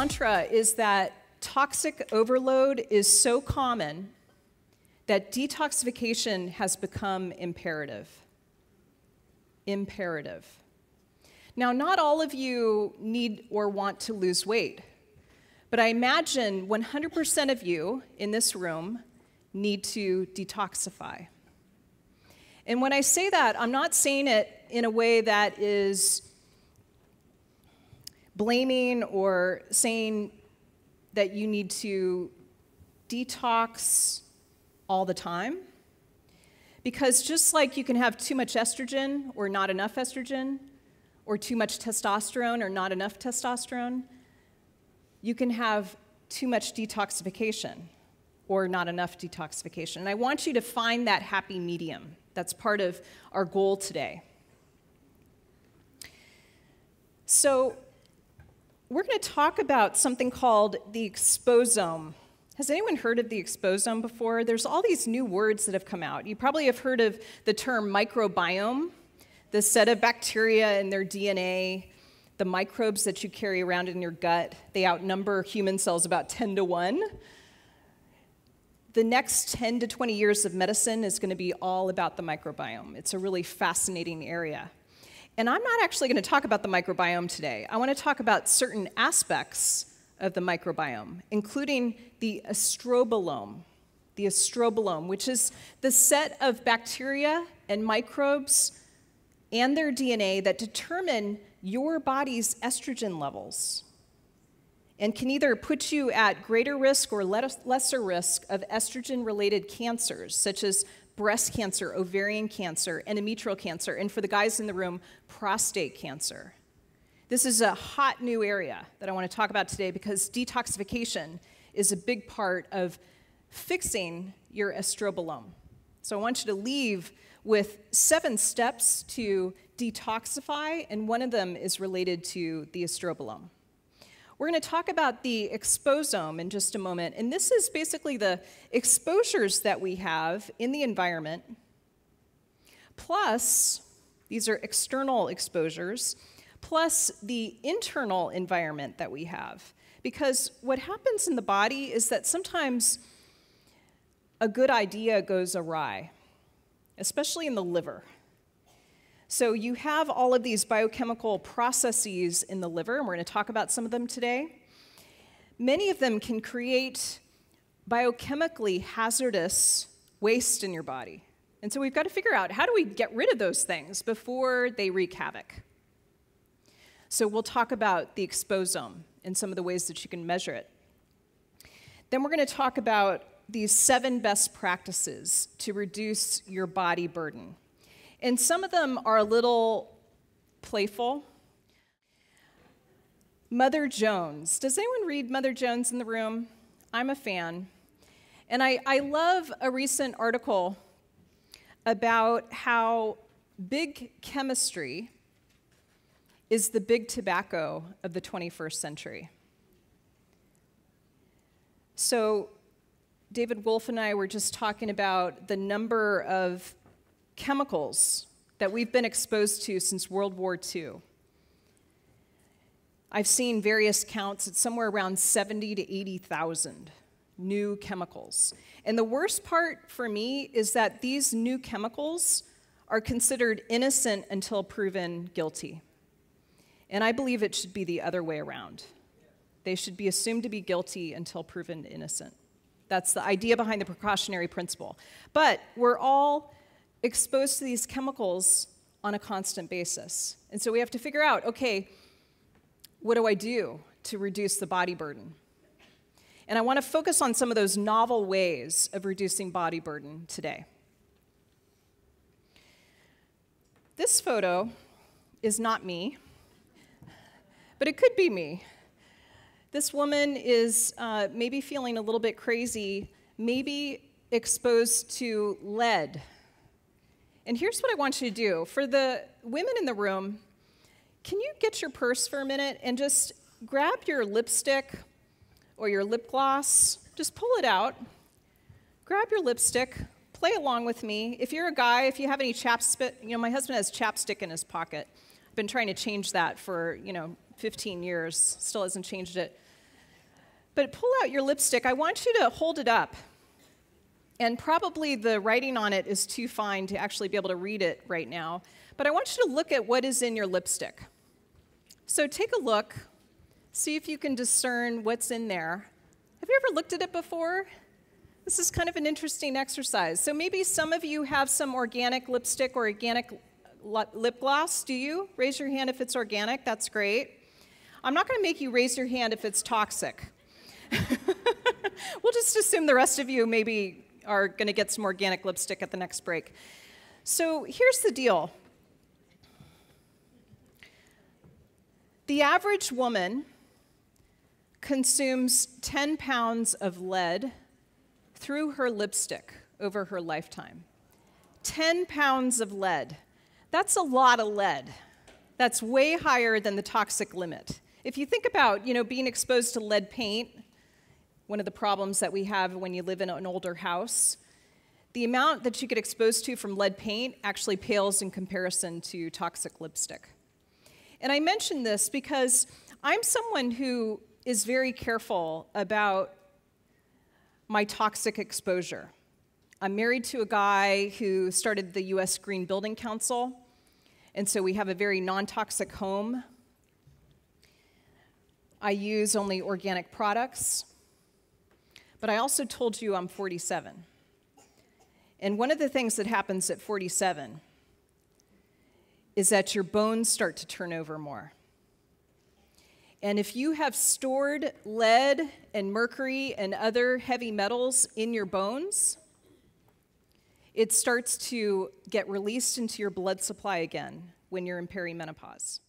mantra is that toxic overload is so common that detoxification has become imperative. Imperative. Now, not all of you need or want to lose weight, but I imagine 100% of you in this room need to detoxify. And when I say that, I'm not saying it in a way that is blaming or saying that you need to detox all the time. Because just like you can have too much estrogen or not enough estrogen, or too much testosterone or not enough testosterone, you can have too much detoxification or not enough detoxification. And I want you to find that happy medium. That's part of our goal today. So we're going to talk about something called the exposome. Has anyone heard of the exposome before? There's all these new words that have come out. You probably have heard of the term microbiome, the set of bacteria in their DNA, the microbes that you carry around in your gut. They outnumber human cells about 10 to 1. The next 10 to 20 years of medicine is going to be all about the microbiome. It's a really fascinating area. And I'm not actually going to talk about the microbiome today. I want to talk about certain aspects of the microbiome, including the astrobilome. The astrobilome, which is the set of bacteria and microbes and their DNA that determine your body's estrogen levels and can either put you at greater risk or lesser risk of estrogen-related cancers, such as breast cancer, ovarian cancer, endometrial cancer, and for the guys in the room, prostate cancer. This is a hot new area that I want to talk about today because detoxification is a big part of fixing your estrobilome. So I want you to leave with 7 steps to detoxify, and one of them is related to the estrobilome. We're going to talk about the exposome in just a moment, and this is basically the exposures that we have in the environment, plus, these are external exposures, plus the internal environment that we have. Because what happens in the body is that sometimes a good idea goes awry, especially in the liver. So you have all of these biochemical processes in the liver, and we're going to talk about some of them today. Many of them can create biochemically hazardous waste in your body. And so we've got to figure out, how do we get rid of those things before they wreak havoc? So we'll talk about the exposome and some of the ways that you can measure it. Then we're going to talk about these 7 best practices to reduce your body burden. And some of them are a little playful. Mother Jones. Does anyone read Mother Jones in the room? I'm a fan. And I love a recent article about how big chemistry is the big tobacco of the 21st century. So David Wolf and I were just talking about the number of chemicals that we've been exposed to since World War II. I've seen various counts. It's somewhere around 70 to 80,000 new chemicals. And the worst part for me is that these new chemicals are considered innocent until proven guilty. And I believe it should be the other way around. They should be assumed to be guilty until proven innocent. That's the idea behind the precautionary principle. But we're all exposed to these chemicals on a constant basis. And so we have to figure out, okay, what do I do to reduce the body burden? And I want to focus on some of those novel ways of reducing body burden today. This photo is not me, but it could be me. This woman is maybe feeling a little bit crazy, maybe exposed to lead. And here's what I want you to do. For the women in the room, can you get your purse for a minute and just grab your lipstick or your lip gloss, just pull it out, grab your lipstick, play along with me. If you're a guy, if you have any chapstick, my husband has chapstick in his pocket. I've been trying to change that for, 15 years, still hasn't changed it. But pull out your lipstick. I want you to hold it up. And probably the writing on it is too fine to actually be able to read it right now. But I want you to look at what is in your lipstick. So take a look. See if you can discern what's in there. Have you ever looked at it before? This is kind of an interesting exercise. So maybe some of you have some organic lipstick or organic lip gloss. Do you? Raise your hand if it's organic. That's great. I'm not going to make you raise your hand if it's toxic. We'll just assume the rest of you maybe are going to get some organic lipstick at the next break. So here's the deal. The average woman consumes 10 pounds of lead through her lipstick over her lifetime. 10 pounds of lead. That's a lot of lead. That's way higher than the toxic limit. If you think about, being exposed to lead paint, one of the problems that we have when you live in an older house, the amount that you get exposed to from lead paint actually pales in comparison to toxic lipstick. And I mention this because I'm someone who is very careful about my toxic exposure. I'm married to a guy who started the U.S. Green Building Council, and so we have a very non-toxic home. I use only organic products, but I also told you I'm 47. And one of the things that happens at 47 is that your bones start to turn over more. And if you have stored lead and mercury and other heavy metals in your bones, it starts to get released into your blood supply again when you're in perimenopause.